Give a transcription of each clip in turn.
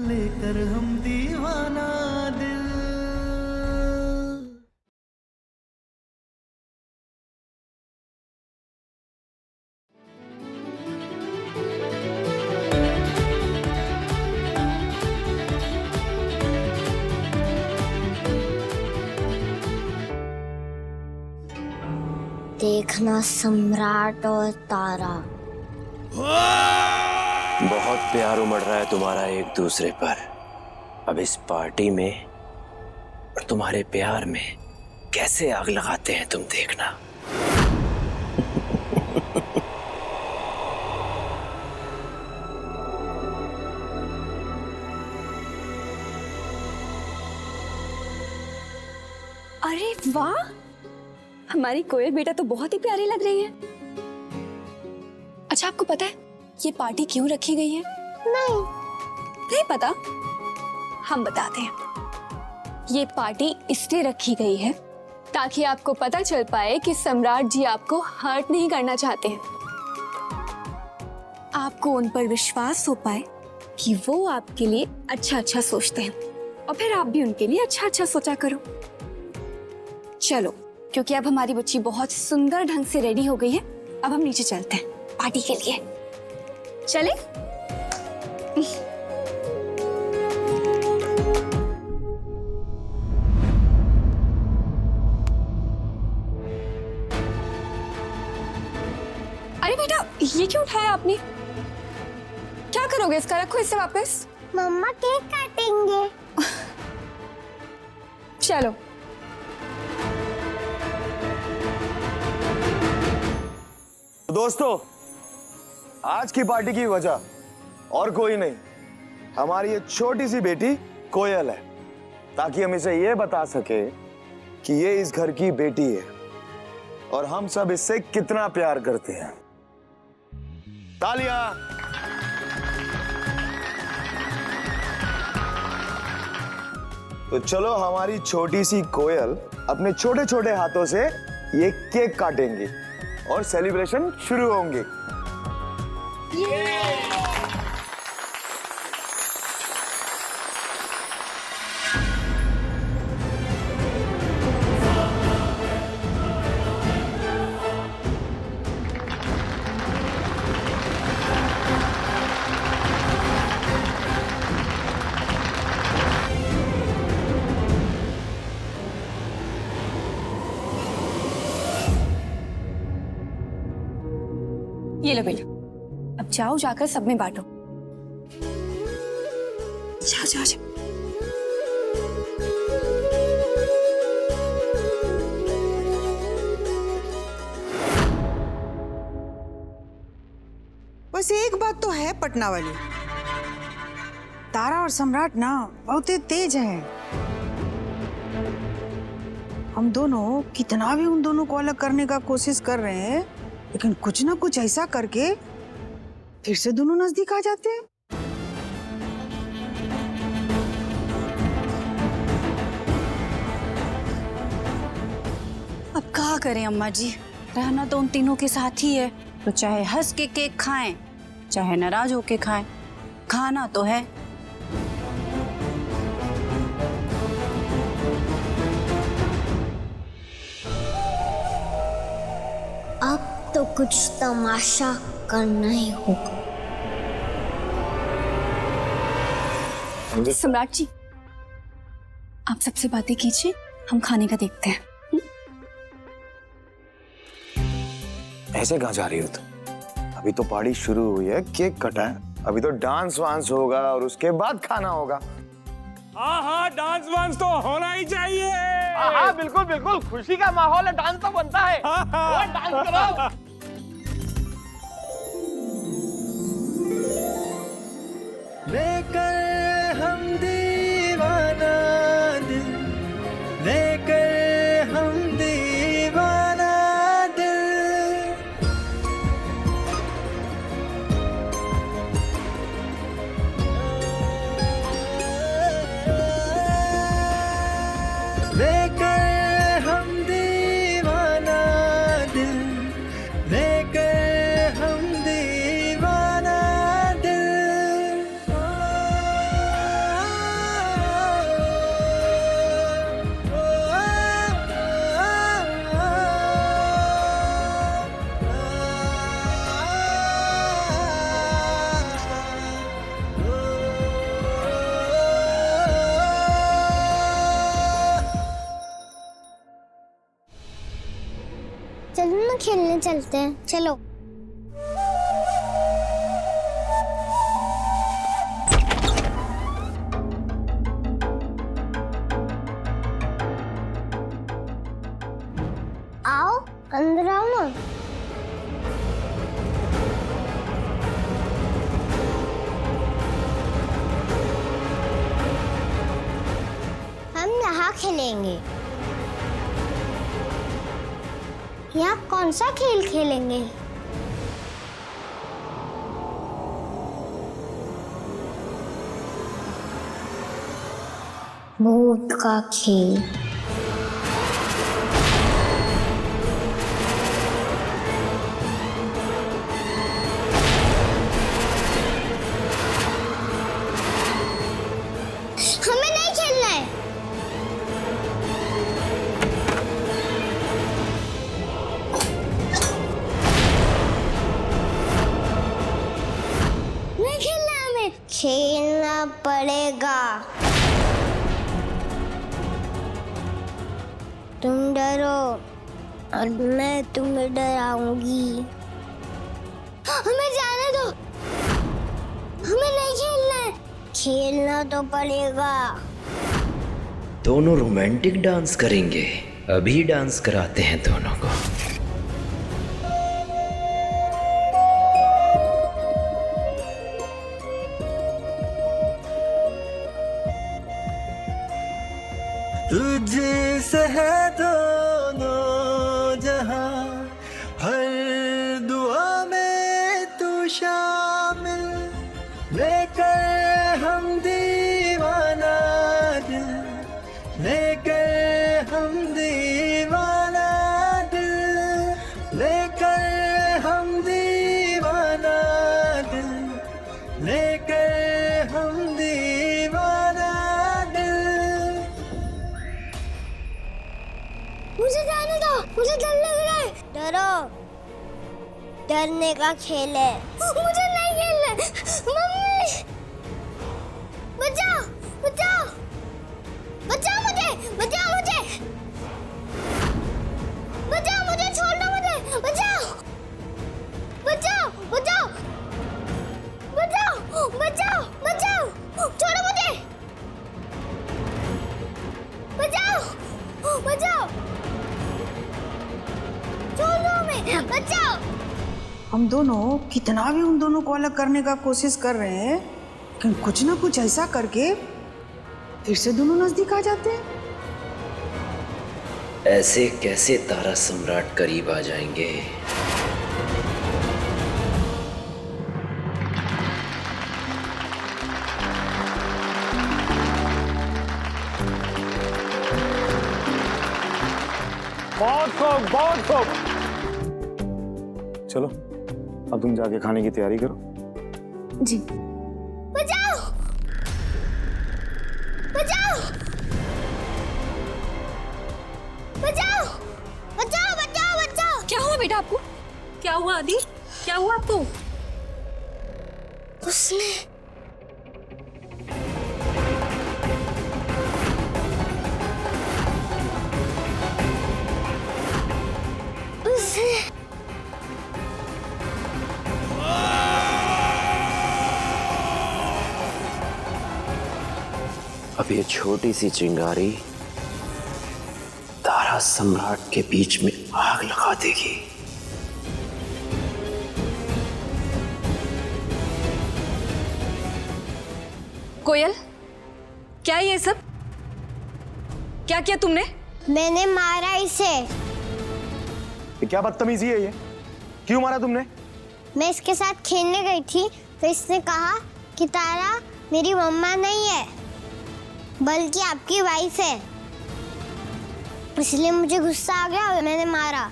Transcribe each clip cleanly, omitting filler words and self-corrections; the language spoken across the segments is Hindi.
लेकर हम दीवाना दिल। देखना सम्राट और तारा। बहुत प्यार उमड़ रहा है तुम्हारा एक दूसरे पर। अब इस पार्टी में और तुम्हारे प्यार में कैसे आग लगाते हैं तुम देखना। अरे वाह, हमारी कोयल बेटा तो बहुत ही प्यारी लग रही है। अच्छा, आपको पता है ये पार्टी क्यों रखी गई है? नहीं पता? हम बताते हैं। ये पार्टी इसलिए रखी गई है ताकि आपको पता चल पाए कि सम्राट जी आपको हर्ट नहीं करना चाहते हैं। आपको उन पर विश्वास हो पाए कि वो आपके लिए अच्छा अच्छा सोचते हैं और फिर आप भी उनके लिए अच्छा अच्छा सोचा करो। चलो, क्योंकि अब हमारी बच्ची बहुत सुंदर ढंग से रेडी हो गई है, अब हम नीचे चलते हैं पार्टी के लिए। चले? अरे बेटा, ये क्यों उठाया आपने? क्या करोगे इसका? रखो इसे वापस। मम्मा केक काटेंगे। चलो। दोस्तों, आज की पार्टी की वजह और कोई नहीं, हमारी ये छोटी सी बेटी कोयल है, ताकि हम इसे ये बता सके कि ये इस घर की बेटी है और हम सब इससे कितना प्यार करते हैं। तालियां। तो चलो, हमारी छोटी सी कोयल अपने छोटे छोटे हाथों से ये केक काटेंगी और सेलिब्रेशन शुरू होंगे। ये लो बेटा, अब जाओ, जाकर सब में बांटो। जाओ जाओ जाओ। बस एक बात तो है पटना वाली, तारा और सम्राट ना बहुत तेज हैं। हम दोनों कितना भी उन दोनों को अलग करने का कोशिश कर रहे हैं, लेकिन कुछ ना कुछ ऐसा करके फिर से दोनों नजदीक आ जाते हैं। अब क्या करें अम्मा जी, रहना तो उन तीनों के साथ ही है, तो चाहे हंस के केक खाएं चाहे नाराज होके खाएं, खाना तो है। अब तो कुछ तमाशा करना ही होगा। सम्राट जी, आप सबसे बातें कीजिए, हम खाने का देखते हैं। ऐसे कहाँ जा रही हो तुम? अभी तो पार्टी शुरू हुई है, केक कटा है, अभी तो डांस वांस होगा और उसके बाद खाना होगा। हाँ हाँ, डांस वांस तो होना ही चाहिए। हाँ बिल्कुल बिल्कुल, खुशी का माहौल है, डांस तो बनता है। हाँ। डांस करो। लेकर हम दीवाना दिल, लेकर हम दीवाना दिल। लेकर हम दीवाना दिल, लेकर हम दीवाना दिल। खेलने चलते हैं, चलो। आओ, अंदर आओ ना। हम यहाँ खेलेंगे। यहाँ कौन सा खेल खेलेंगे? भूत का खेल। हमें नहीं खेलना है। नहीं खेलना है हमें। खेलना पड़ेगा। तुम डरो और मैं तुम्हें डराऊंगी। हमें जाने दो। हमें नहीं खेलना है। खेलना तो पड़ेगा। दोनों रोमांटिक डांस करेंगे। अभी डांस कराते हैं दोनों को। तुझसे है दोनों जहां, हर दुआ में तू शामिल, लेकर हम दीवाना दिल, लेकर हम दीवाना दिल, लेकर हम दीवाना दिल, लेकर हम दीवाना दिल। मुझे जाने दो। मुझे डर लग रहा है। डरो। डरने का खेल है। मुझे नहीं खेलना। मम्मी, बचाओ, बचाओ, बचाओ मुझे, बचाओ मुझे, बचाओ मुझे, छोड़ दो मुझे, बचाओ, बचाओ, बचाओ, बचाओ, बचाओ, बचाओ, छोड़ो मुझे, बचाओ, बचाओ, छोड़ो हमें, बचाओ। हम दोनों कितना भी उन दोनों को अलग करने का कोशिश कर रहे हैं, लेकिन कुछ ना कुछ ऐसा करके फिर से दोनों नजदीक आ जाते हैं। ऐसे कैसे तारा सम्राट करीब आ जाएंगे? बहुत खूब, बहुत खूब। चलो अब तुम जाके खाने की तैयारी करो। जी। बचाओ, बचाओ, बचाओ, बचाओ, बचाओ, बचाओ। क्या हुआ बेटा आपको? क्या हुआ आदि? क्या हुआ आपको? उसने अब ये छोटी सी चिंगारी तारा सम्राट के बीच में आग लगा देगी। कोयल, क्या ये सब? क्या किया तुमने? मैंने मारा इसे। ये क्या बदतमीजी है ये? क्यों मारा तुमने? मैं इसके साथ खेलने गई थी तो इसने कहा कि तारा मेरी मम्मा नहीं है बल्कि आपकी वाइफ है, इसलिए मुझे गुस्सा आ गया और मैंने मारा।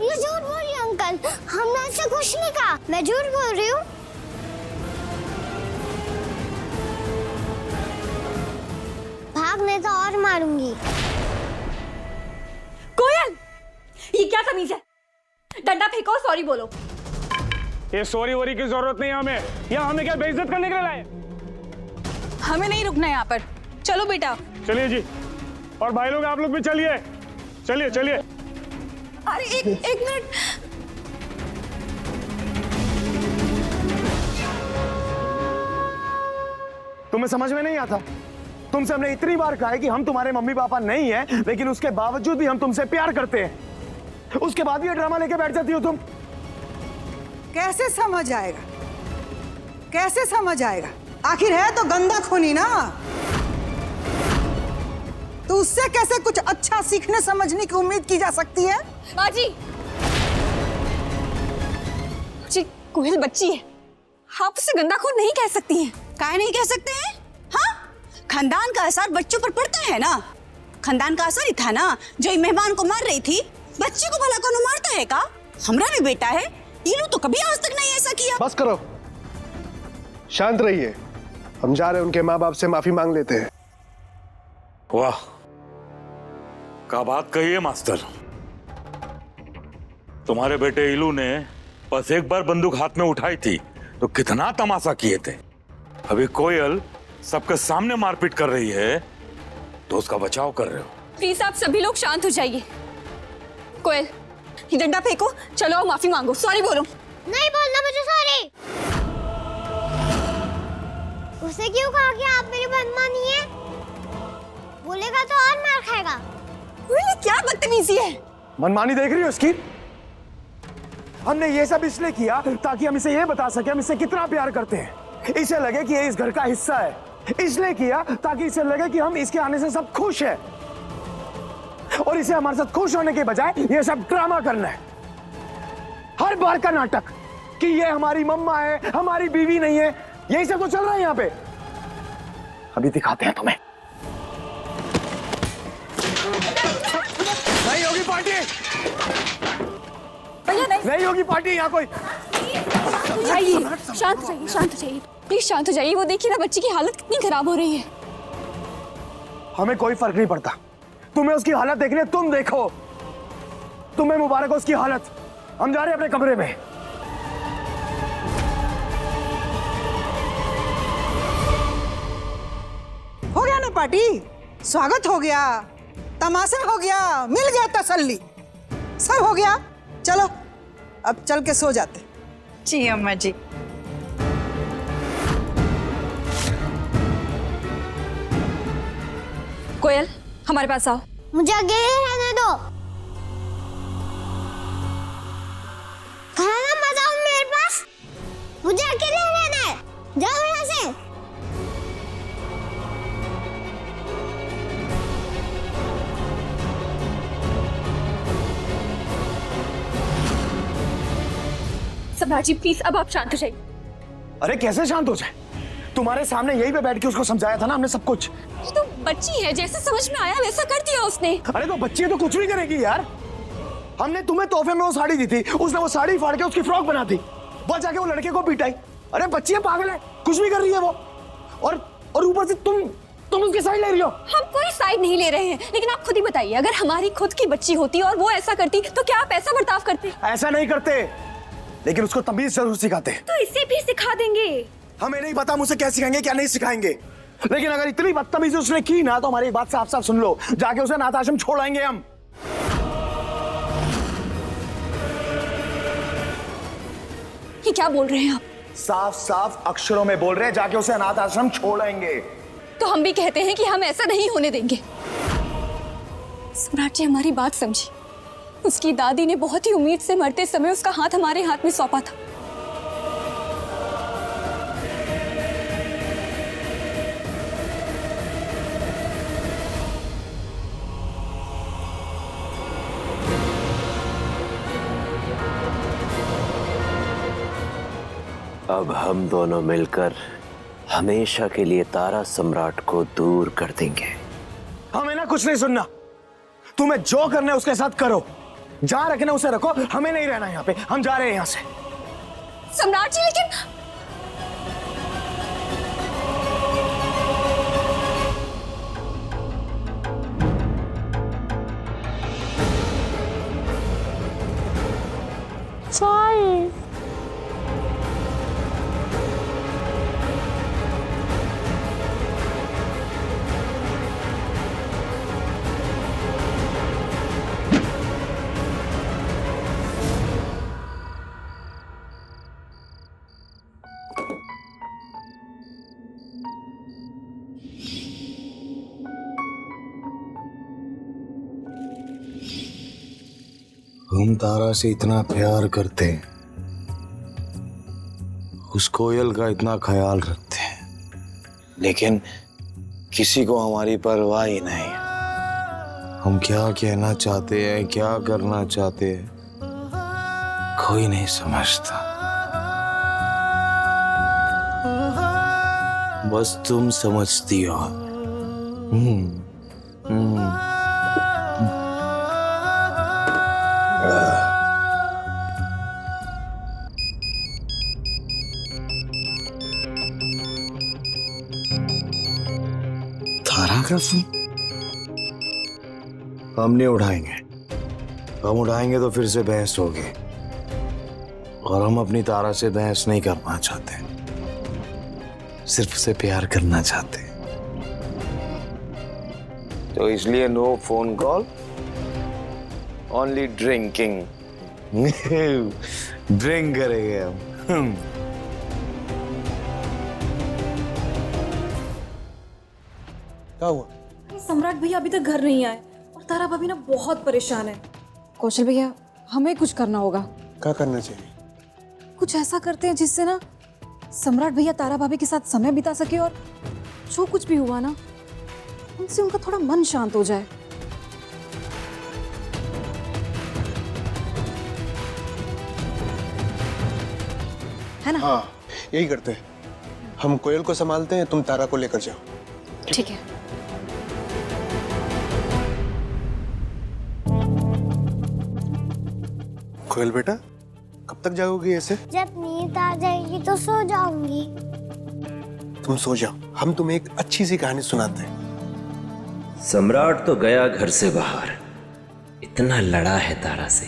मैं झूठ बोल रही हूँ अंकल, हमने ऐसा कुछ नहीं कहा। मैं झूठ बोल रही हूँ। भागने तो और मारूंगी। कोयल, ये क्या तमीज है? डंडा फेंको, सॉरी बोलो। ये सॉरी वोरी की जरूरत नहीं है हमें। यहाँ हमें क्या बेइज्जत करने के लिए लाए? हमें नहीं रुकना यहाँ पर। चलो बेटा। चलिए जी। और भाई लोग आप लोग भी चलिए, चलिए चलिए। अरे एक मिनट। तुम्हें समझ में नहीं आता? तुमसे हमने इतनी बार कहा है कि हम तुम्हारे मम्मी पापा नहीं हैं, लेकिन उसके बावजूद भी हम तुमसे प्यार करते हैं। उसके बाद भी ये ड्रामा लेके बैठ जाती हो तुम। कैसे समझ आएगा? कैसे समझ आएगा? आखिर है तो गंदा खूनी ना, तो उससे कैसे कुछ अच्छा सीखने समझने की उम्मीद की जा सकती है? माँ जी, कोयल बच्ची है, आप उसे गंदा खून नहीं कह सकती हैं। काहे नहीं कह सकते हैं? हाँ, खानदान का असर बच्चों पर पड़ता है ना। खानदान का असर ही था ना जो ये मेहमान को मार रही थी। बच्चे को भला कौन मारता है का? हमरा भी बेटा है, इलू तो कभी आज तक नहीं ऐसा किया। बस करो, शांत रहिए। हम जा रहे हैं, उनके माँ बाप से माफी मांग लेते हैं। वाह, क्या बात कही है मास्टर। तुम्हारे बेटे इलू ने बस एक बार बंदूक हाथ में उठाई थी तो कितना तमाशा किए थे। अभी कोयल सबके सामने मारपीट कर रही है तो उसका बचाव कर रहे हो। प्लीज आप सभी लोग शांत हो जाइए। कोयल, ये डंडा फेंको, चलो आओ माफी मांगो, सॉरी बोलो। नहीं बोलना मुझे सॉरी। उसे क्यों कहा कि आप मेरी बदमानी है? बोलेगा तो और मार खाएगा। ये क्या बदतमीजी है? मनमानी देख रही हो उसकी? हमने ये सब इसलिए किया ताकि हम इसे ये बता सके हम इससे कितना प्यार करते हैं। इसे लगे कि ये इस घर का हिस्सा है। इसलिए किया ताकि इसे लगे कि हम इसके आने से सब खुश हैं। और इसे हमारे साथ खुश होने के बजाय ये सब ड्रामा करना है। हर बार का नाटक कि ये हमारी मम्मा है, हमारी बीवी नहीं है। यही सब तो चल रहा है यहाँ पे। अभी दिखाते हैं तुम्हें। नहीं होगी पार्टी, नहीं होगी पार्टी यहाँ कोई। जाइए, शांत हो जाइए, शांत हो जाइए, प्लीज शांत हो जाइए। वो देखिए ना बच्ची की हालत कितनी खराब हो रही है। हमें कोई फर्क नहीं पड़ता, तुम्हें उसकी हालत देखनी है, तुम देखो। तुम्हें मुबारक हो उसकी हालत। हम जा रहे हैं अपने कमरे में। हो गया ना पार्टी, स्वागत हो गया, तमाशा हो गया, मिल गया तसल्ली, सब हो गया। चलो अब चल के सो जाते। जी अम्मा जी। कोयल, हमारे पास आओ। मुझे अकेले रहने दो। खाना मत आओ मेरे पास। मुझे अकेले रहना है। जाओ यहाँ से। सम्राट जी प्लीज अब आप शांत हो जाइए। अरे कैसे शांत हो जाए? तुम्हारे सामने यही पे बैठ के उसको समझाया था ना हमने सब कुछ। ये तो बच्ची है, जैसे समझ में आया वैसा कर दिया उसने। अरे तो बच्ची तो कुछ भी करेगी यार। हमने तुम्हें तोहफे में वो साड़ी दी थी, उसने वो साड़ी फाड़ के उसकी फ्रॉक बना दी, वो जाके वो लड़के को पिटाई। अरे बच्ची है, पागल है, कुछ भी कर रही है वो। और ऊपर से तुम उसकी साइड ले रही हो। हम कोई साइड नहीं ले रहे हैं, लेकिन आप खुद ही बताइए, अगर हमारी खुद की बच्ची होती और वो ऐसा करती तो क्या आप ऐसा बर्ताव करते? ऐसा नहीं करते, लेकिन उसको तमीज जरूर सिखाते। तो इसे भी सिखा देंगे। हमें नहीं पता मुझे क्या सिखाएंगे क्या नहीं सिखाएंगे, लेकिन अगर इतनी बदतमीजी उसने की ना तो हमारी एक बात साफ साफ सुन लो, जाके उसे अनाथ आश्रम छोड़ाएंगे हम। ये क्या बोल रहे हैं आप? साफ साफ अक्षरों में बोल रहे हैं, जाके उसे अनाथ आश्रम छोड़ाएंगे। तो हम भी कहते हैं कि हम ऐसा नहीं होने देंगे। सम्राट जी हमारी बात समझी। उसकी दादी ने बहुत ही उम्मीद से मरते समय उसका हाथ हमारे हाथ में सौंपा था। अब हम दोनों मिलकर हमेशा के लिए तारा सम्राट को दूर कर देंगे। हमें ना कुछ नहीं सुनना, तुम्हें जो करना है उसके साथ करो, जहां रखना उसे रखो, हमें नहीं रहना यहाँ पे। हम जा रहे हैं यहाँ से। सम्राट जी लेकिन सॉरी। हम तारा से इतना प्यार करते हैं, उस कोयल का इतना ख्याल रखते हैं, लेकिन किसी को हमारी परवाह ही नहीं। हम क्या कहना चाहते हैं, क्या करना चाहते हैं, कोई नहीं समझता। बस तुम समझती हो। तारा का फोन हम नहीं उठाएंगे। हम उठाएंगे तो फिर से बहस होगी, और हम अपनी तारा से बहस नहीं करना चाहते, सिर्फ उसे प्यार करना चाहते। तो इसलिए no phone call, only drinking. Drink करेंगे हम। क्या हुआ? सम्राट भैया अभी तक घर नहीं आए और तारा भाभी ना बहुत परेशान है। कौशल भैया, हमें कुछ करना होगा। क्या करना चाहिए? कुछ ऐसा करते हैं जिससे ना सम्राट भैया तारा भाभी के साथ समय बिता सके, और जो कुछ भी हुआ ना उनसे उनका थोड़ा मन शांत हो जाए। है ना? हाँ, यही करते हैं। हम कोयल को संभालते हैं, तुम तारा को लेकर जाओ। ठीक है। कोयल बेटा, कब तक जाओगी ऐसे? जब नींद आ जाएगी तो सो जाऊंगी। तुम सो जाओ, हम तुम्हें एक अच्छी सी कहानी सुनाते हैं। सम्राट तो गया घर से बाहर, इतना लड़ा है तारा से,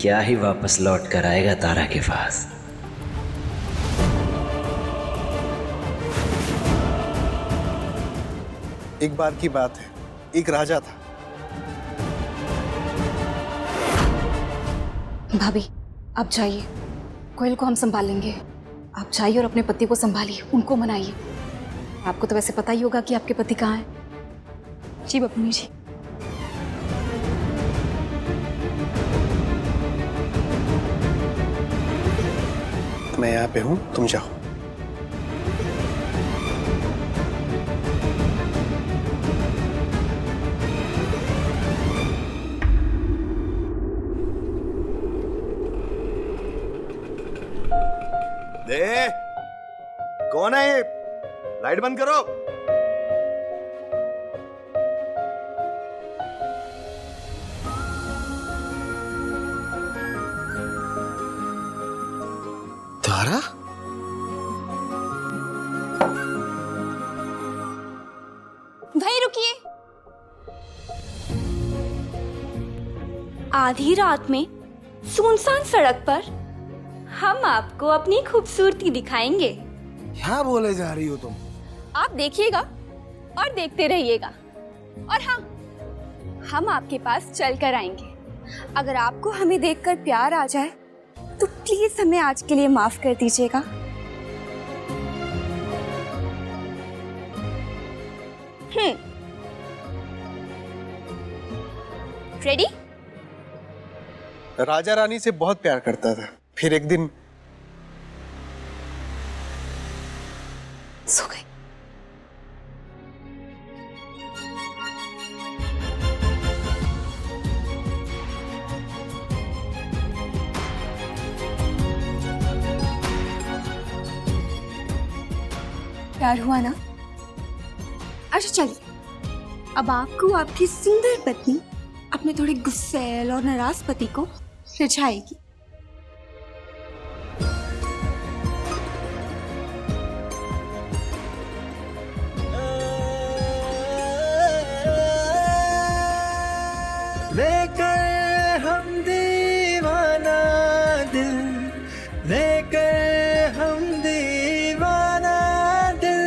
क्या ही वापस लौट कर आएगा तारा के पास। एक बार की बात है, एक राजा था। भाभी, आप जाइए, कोयल को हम संभाल लेंगे। आप जाइए और अपने पति को संभालिए, उनको मनाइए। आपको तो वैसे पता ही होगा कि आपके पति कहाँ हैं। जी बबनी जी। मैं यहाँ पे हूँ, तुम जाओ। दे, कौन है ये? लाइट बंद करो। तारा? भाई रुकिए। आधी रात में सुनसान सड़क पर हम आपको अपनी खूबसूरती दिखाएंगे। क्या बोले जा रही हो तुम? आप देखिएगा और देखते रहिएगा, और हाँ, हम आपके पास चल कर आएंगे। अगर आपको हमें देखकर प्यार आ जाए तो प्लीज हमें आज के लिए माफ कर दीजिएगा। रेडी? राजा रानी से बहुत प्यार करता था, फिर एक दिन सो गई। प्यार हुआ ना? अच्छा चलिए, अब आपको आपकी सुंदर पत्नी अपने थोड़े गुस्सैल और नाराज पति को रिझाएगी। लेकर हम दीवाना दिल, लेकर हम दीवाना दिल।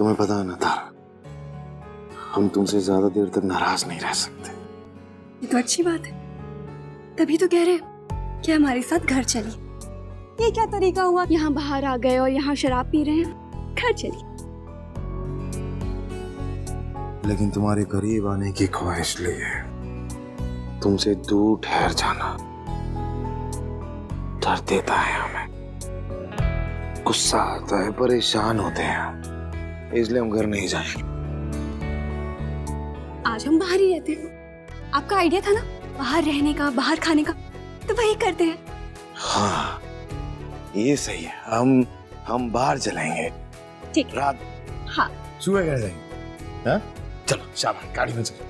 तुम्हें पता है ना तारा, हम तुमसे ज्यादा देर तक नाराज नहीं रह सकते। ये तो अच्छी बात है, तभी तो कह रहे हैं कि हमारे साथ घर चलिए। ये क्या तरीका हुआ, यहाँ बाहर आ गए और यहाँ शराब पी रहे हैं। घर चलिए। लेकिन तुम्हारे करीब आने की ख्वाहिश लिए तुमसे दूर ठहर जाना डर देता है हमें, गुस्सा आता है, परेशान होते हैं, इसलिए हम घर नहीं जाएंगे। आज हम बाहर ही रहते हैं। आपका आइडिया था ना बाहर रहने का, बाहर खाने का, तो वही करते हैं। हाँ ये सही है, हम बाहर चलेंगे। ठीक। रात हाँ सुबह घर जाएंगे। हाँ चलो शाबाश, गाड़ी में चलो।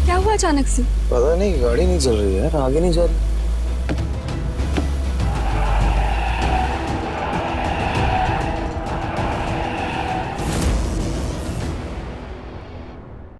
क्या हुआ अचानक से? पता नहीं, गाड़ी नहीं चल रही है, आगे नहीं जा रही।